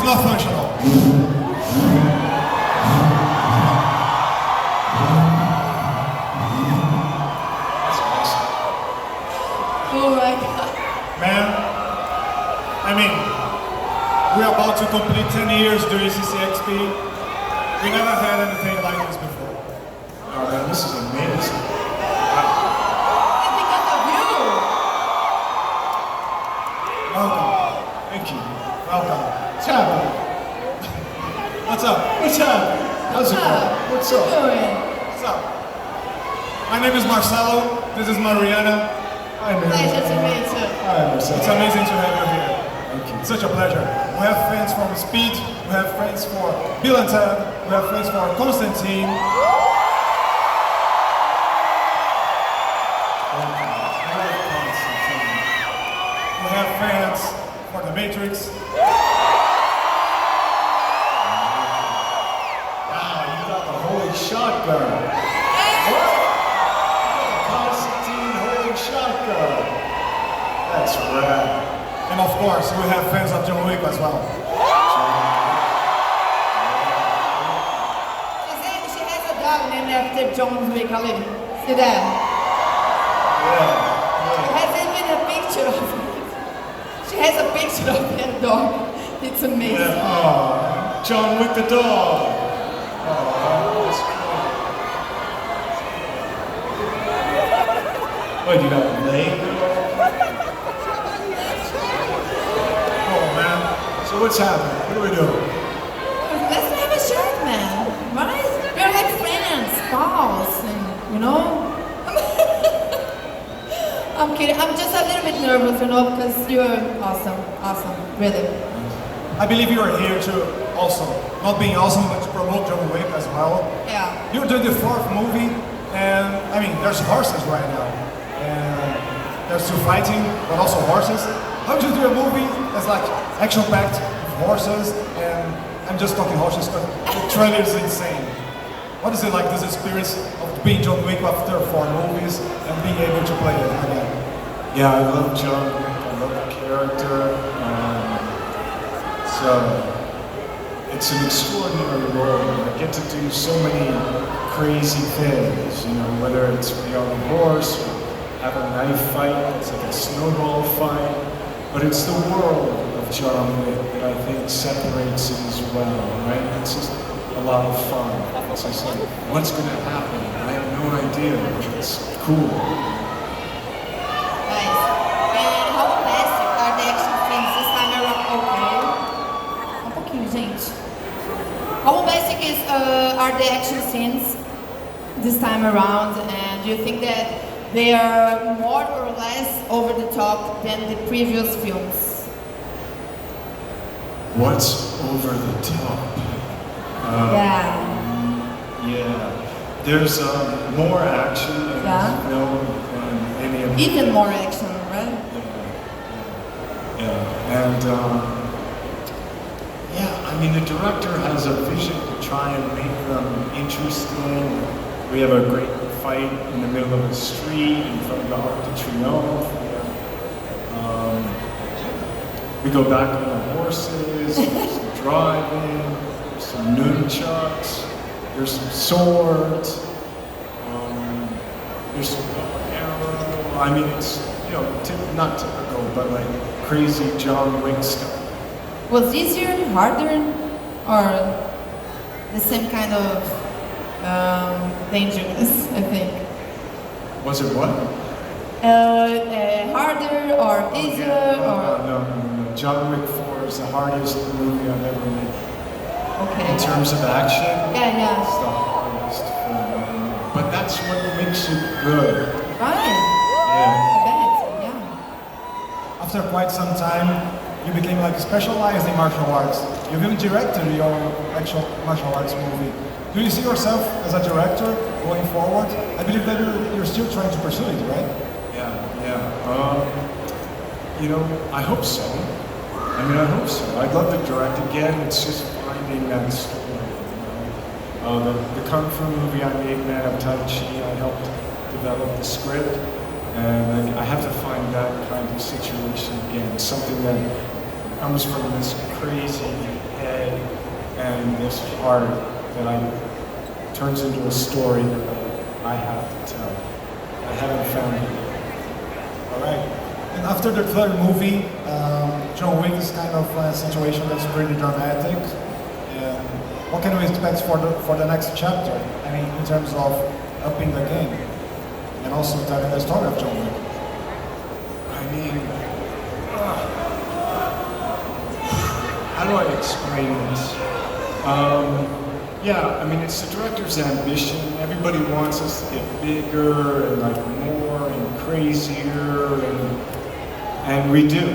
not functional. Oh my God. Man, I mean, we're about to complete 10 years doing CCXP. We never had anything like this before. Oh man, this is amazing. It's because of you. Welcome. Thank you. Welcome. What's happening? What's up? What's happening? How's it going? What's up? What's up? My name is Marcelo. This is Mariana. Hi, man. Pleasure to meet you. Hi, Marcelo. It's amazing to have you here. Thank you. It's such a pleasure. We have friends from Speed. We have friends for Bill and Ted. We have friends for Constantine. We have fans for The Matrix. Wow, you got the holy shotgun. What? Constantine holy shotgun. That's rad. And of course, we have fans of John Wick as well. She has a dog named after John Wick. See that? Yeah. She has even a picture of it. She has a picture of that dog. It's amazing. Yeah. Oh, John Wick the dog. Oh, that's cool. What, you got a name? Oh man. So what's happening? What do we do? Let's have a shirt, man. Right? We're like friends, pals, and you know? I'm kidding. I'm just a little bit nervous, you know, because you're awesome. Awesome. Really. I believe you are here to also, not being awesome, but to promote John Wick as well. Yeah. You're doing the fourth movie, and I mean, there's horses right now. And there's still fighting, but also horses. How do you do a movie that's like action-packed with horses? And I'm just talking horses because the trailer is insane. What is it like, this experience of being John Wick after 4 movies and being able to play it again? Yeah, I love John Wick. I love the character. It's an extraordinary role. I get to do so many crazy things, you know, whether it's be on a horse or have a knife fight, it's like a snowball fight, but it's the world of John Wick that I think separates it as well, right? It's just a lot of fun. It's just like, what's going to happen? I have no idea. It's cool. Nice. And how classic are the action scenes this time around? Okay. Um pouquinho, gente. How basic are the action scenes this time around? And do you think that they are more or less over the top than the previous films? What's over the top? Yeah. Yeah. There's more action in Yeah. this film than any of Even more action, right? Yeah. And yeah, I mean the director has a vision to try and make them interesting. We have a great fight in the middle of the street in front of the Arc de Triomphe. We go back on the horses, there's some driving, there's some nunchucks, there's some swords, there's some arrow. I mean, it's, you know, not typical, but like crazy John Wick stuff. Was easier, harder, or the same kind of dangerous, I think? Was it what? Harder or easier or... No. John Wick 4 is the hardest movie I've ever made. Okay. In terms of action, Yeah. it's the hardest film I've ever made. But that's what makes it good. Right. Yeah. I bet, yeah. After quite some time, you became like specialized in martial arts. You even directed your actual martial arts movie. Do you see yourself as a director going forward? I believe that you're still trying to pursue it, right? Yeah. You know, I hope so. I mean, I hope so. I'd love to direct again. It's just finding that story. You know? The Kung Fu movie I made, Man of Tai Chi, I helped develop the script. And I have to find that kind of situation again. Something that comes from this crazy head and this heart that turns into a story that I have to tell. I haven't found it yet. All right. And after the third movie, John Wick is kind of a situation that's pretty dramatic. And what can we expect for the next chapter? I mean, in terms of upping the game and also telling the story of John Wick. I mean, how do I explain this? Yeah, I mean, it's the director's ambition. Everybody wants us to get bigger and like more and crazier, and we do.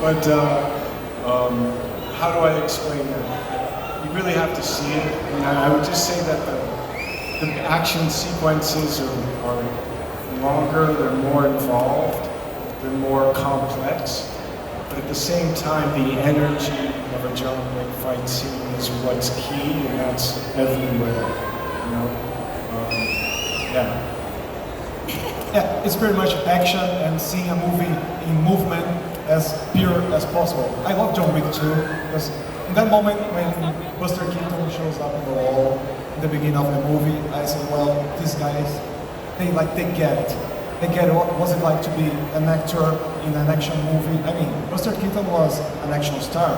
But how do I explain that? You really have to see it. And I would just say that the action sequences are longer, they're more involved, they're more complex. But at the same time, the energy of a John Wick fight scene is what's key, and that's everywhere. You know, yeah. Yeah, it's pretty much action and seeing a movie in movement as pure as possible. I love John Wick too, because in that moment when Buster Keaton shows up on the wall in the beginning of the movie, I said, well, these guys, they get it. They get it. What was it like to be an actor in an action movie? I mean, Buster Keaton was an action star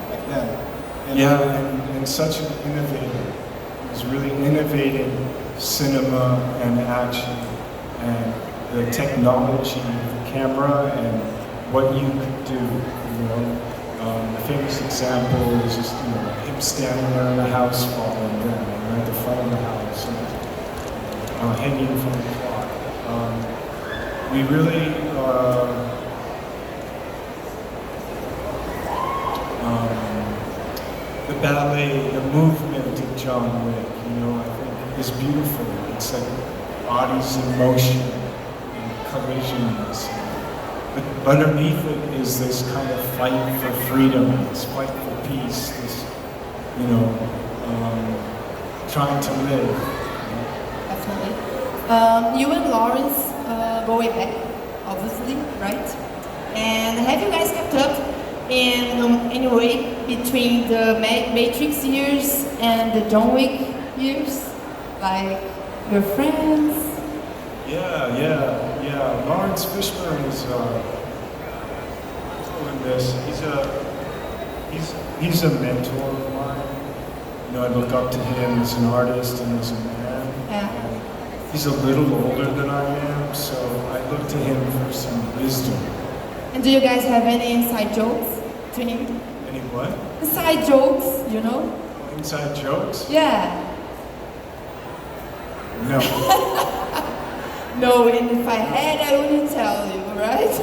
back then. And such an innovator. He was really innovating cinema and action and the technology of the camera and what you could do. You know, the famous example is just him standing there in the house falling down, at the front of the house, and, hanging from the clock. We really the ballet, the movement of John Wick, I think is beautiful. It's like bodies in motion and collisions. But underneath it is this kind of fight for freedom, this fight for peace, this, trying to live. Definitely. You and Lawrence go way back, obviously, right? And have you guys kept up in any way between the Matrix years and the John Wick years? Like, your friends? Yeah. Lawrence Fishburne is doing this. He's a mentor of mine. I look up to him as an artist and as a man. Yeah. He's a little older than I am, so I look to him for some wisdom. And do you guys have any inside jokes to him? Any what? Inside jokes, Inside jokes? Yeah. No. No, and if I had, I wouldn't tell you, right?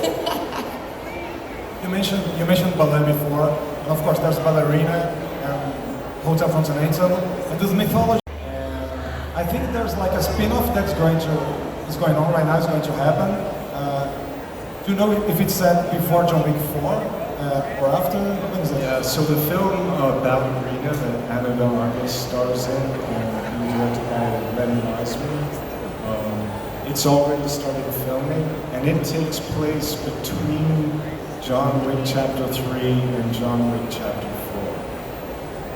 You mentioned ballet before, and of course there's ballerina and Hotel Continental, and there's mythology. And I think there's like a spin-off is going on right now, is going to happen. Do you know if it's set before John Wick 4 or after? When is it? Yeah, so the film Ballerina that Annabelle Argus stars in, directed by Lembre-se, it's already started filming, and it takes place between John Wick Chapter 3 and John Wick Chapter 4.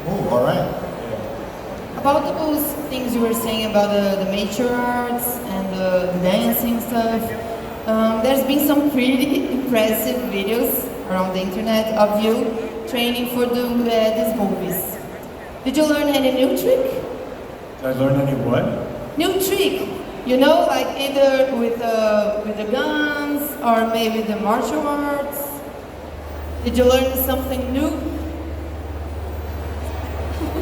Oh, all right. Yeah. About those things you were saying about the martial arts and the dancing stuff, there's been some pretty impressive videos around the internet of you training for these movies. Did you learn any new trick? Did I learn any what? New trick, like either with the guns or maybe the martial arts. Did you learn something new?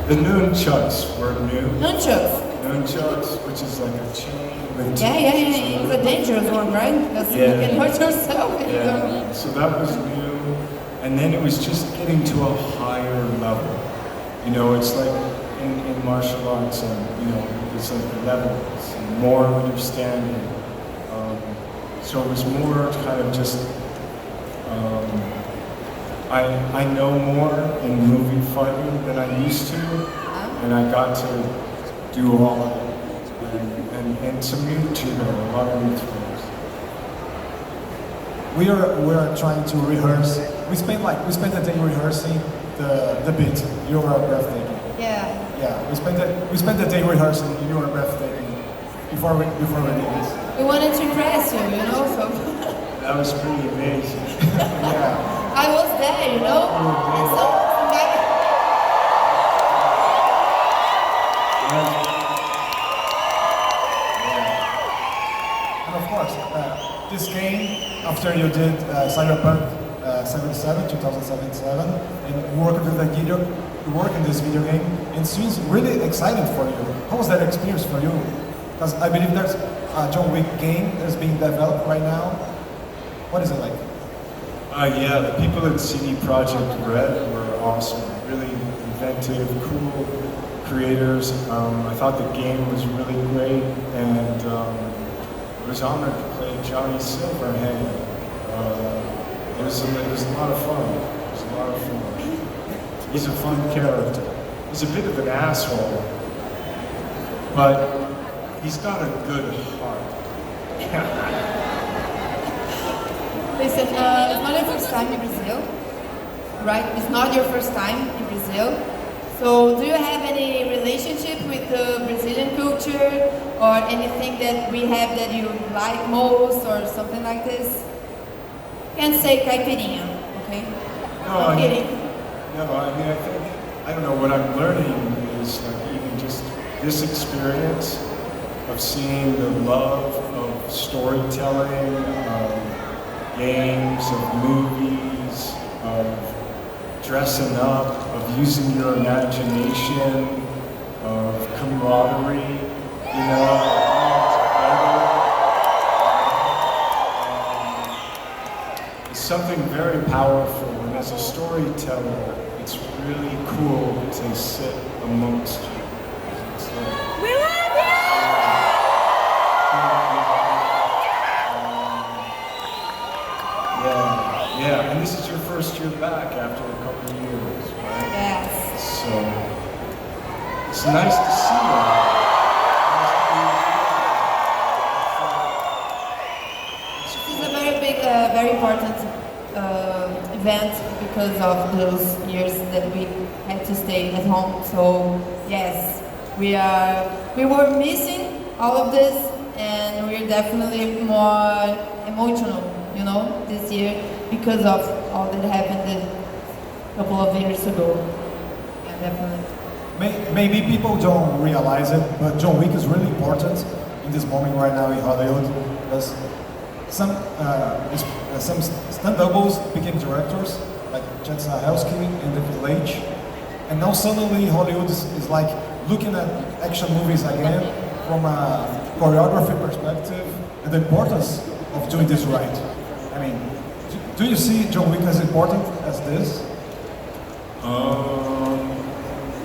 The nunchucks were new. Nunchucks, which is like a chain with Yeah. It's a dangerous one, right? Because you can hurt yourself. Yeah. So that was new, and then it was just getting to a higher level. It's like in martial arts, it's like levels and more understanding. So it was more kind of just. I know more in movie fighting than I used to, and I got to do all of it, and some new material, a lot of new tools. we are trying to rehearse. We spent a day rehearsing the beat. You are breathtaking. Yeah. Yeah, we spent the day rehearsing. You are breathtaking before we did this. We wanted to impress you, you know, so. That was pretty amazing. Yeah. I was there, you know. And so, And of course, this game, after you did Cyberpunk 2077, and you work in this video game, it seems really exciting for you. How was that experience for you? Because I believe there's a John Wick game that's being developed right now. What is it like? Yeah, the people at CD Projekt Red were awesome. Really inventive, cool creators. I thought the game was really great, and I was honored to play Johnny Silverhand. It was a lot of fun. It was a lot of fun. He's a fun character. He's a bit of an asshole, but he's got a good heart. listen, it's not your first time in Brazil, right? It's not your first time in Brazil. So do you have any relationship with the Brazilian culture or anything that we have that you like most or something like this? Can't say caipirinha, okay? No, I'm kidding. I think, I don't know, what I'm learning is like even just this experience of seeing the love of storytelling, of games, of movies, of dressing up, of using your imagination, of camaraderie, you know, it's something very powerful, and as a storyteller, it's really cool to sit amongst you. It's like, We love you! yeah, and this is your first year back after a couple of years, right? Yes. So it's nice to see you. This is a very big, very important event because of those years that we had to stay at home. So yes, we were missing all of this, and we're definitely more emotional, you know, this year because of all that happened a couple of years ago. Yeah, definitely. Maybe people don't realize it, but John Wick is really important in this moment right now in Hollywood because some stunt doubles became directors, like Chad Stahelski and David Leitch, and now suddenly Hollywood is like looking at action movies again from a choreography perspective and the importance of doing this right. I mean, do you see John Wick as important as this?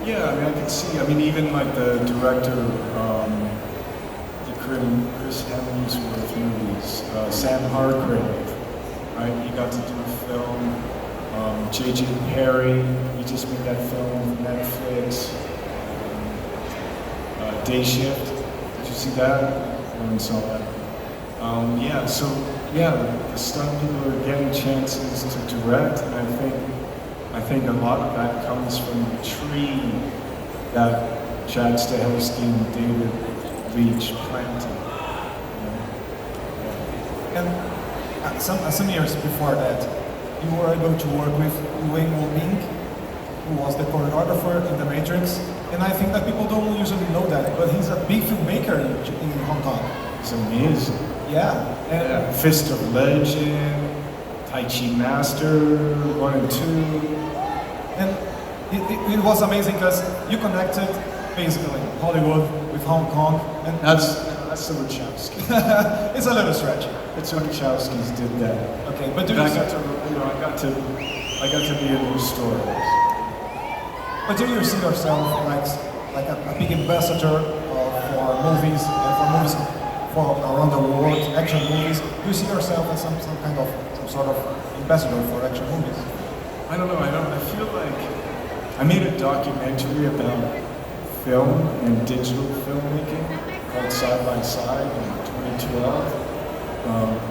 Yeah, I mean, I can see. I mean, even like the director, the Chris Hemsworth movies, Sam Hargrave, right? He got to do a film. J.J. Perry, he just made that film with Netflix. Day Shift. Did you see that? Everyone saw that. Yeah. So yeah, the stunt people are getting chances to direct, and I think a lot of that comes from the tree that Chad Stahelski and David Leitch planted. And some years before that, you were able to work with Wayne Ming, who was the choreographer in The Matrix, and I think that people don't usually know that, but he's a big filmmaker in Hong Kong. It's amazing. Yeah. And Fist of Legend, Tai Chi Master 1 and 2. And it was amazing because you connected basically Hollywood with Hong Kong, and That's the Wachowski. it's a little stretch. It's the Wachowskis did that. Okay, but I got to be in those stories. But do you see yourself like a big ambassador for movies and for movies for around the world, action movies? Do you see yourself as some sort of ambassador for action movies? I don't know. I feel like I made a documentary about film and digital filmmaking called Side by Side in 2012.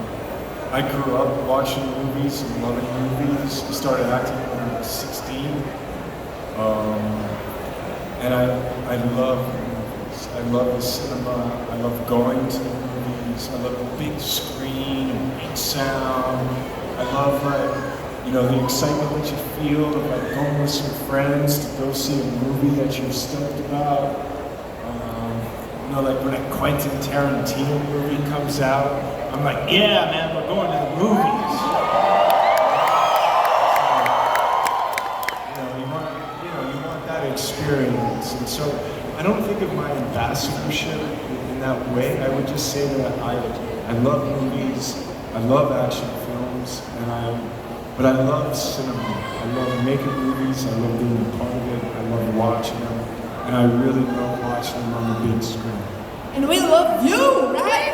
I grew up watching movies and loving movies. I started acting when I was 16. And I love movies. I love the cinema. I love going to the movies. I love the big screen and big sound. I love the excitement that you feel of going with some friends to go see a movie that you're stoked about. Like when a Quentin Tarantino movie comes out, I'm like, yeah, man, we're going to the movies. You want that experience, and so I don't think of my ambassadorship in that way. I would just say that I love movies, I love action films, but I love cinema. I love making movies. I love being a part of it. I love watching them. And I really love watching them on the big screen. And we love you, right?